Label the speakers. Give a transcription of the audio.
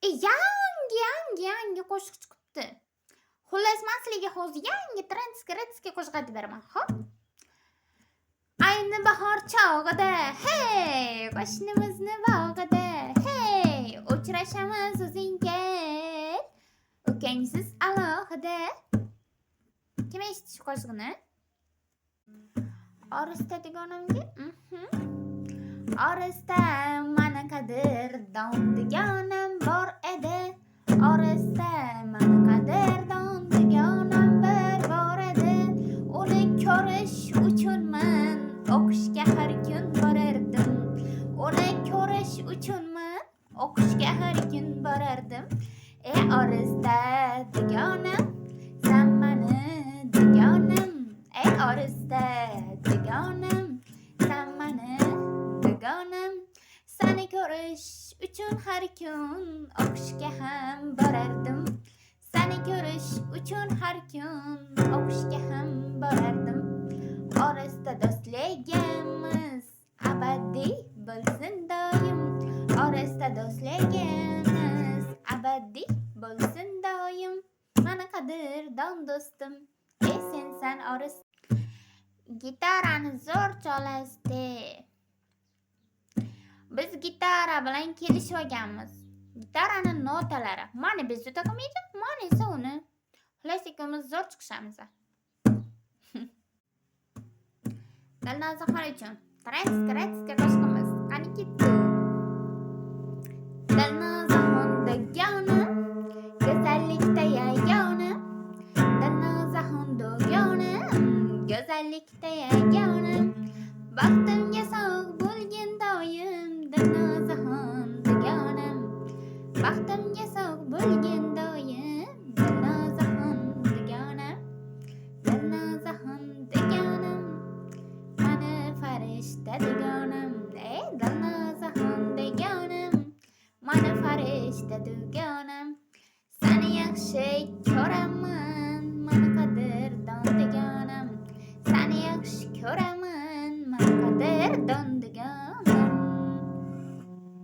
Speaker 1: Yangi qo'shiq chiqibdi. Xullas, men sizlarga hozir yangi transkritsiya qo'shiq aytib beraman. Xo'p. Ayni bahor chog'ida, hey, qo'shnimizni bog'ida, hey, uchrashamiz o'zing kel. Ukangsiz alohida. Kim eshitdi shu qo'shiqni? Orista deganimga? Orista mana qadrdon deganim bor edi. Orista mana qadrdon deganim bir bor edi. Uni ko'rish uchun men o'qishga har kun borardim. Uni ko'rish uchun men o'qishga har kun borardim. Orista deganim, sen meni deganim. Orista deganim, sen meni deganim. Seni ko'rish uchun har kun o'qishga ham borardim. Seni ko'rish uchun har kun o'qishga ham borardim. Orista do'stligimiz abadiy bo'lsin doim. Orista do'stligimiz abadiy bo'lsin doim. Mana qadrdon do'stim, sensan orista. Gitarani zo'r chalasiz. Biz gitara bilan kelishib olganmiz. Gitarani notalari mana biz taqamaydi, mana esa uni. Xullas ikkimiz zo'r chiqishamiz. Dilnozaxon uchun transkritsiya qo'shig'imiz qani ketdi. Dilnozaxon deganim, go'zallikda yagona. Dilnozaxon deganim, go'zallikda yagona. Baxtimga sog' bo'lgin doim, Dilnozaxon deganim. Baxtimga sog' bo'lgin doim, Dilnozaxon deganim. Dilnozaxon deganim, mani farishta deganim. Dilnozaxon deganim, mani farishta deganim. Seni yaxshi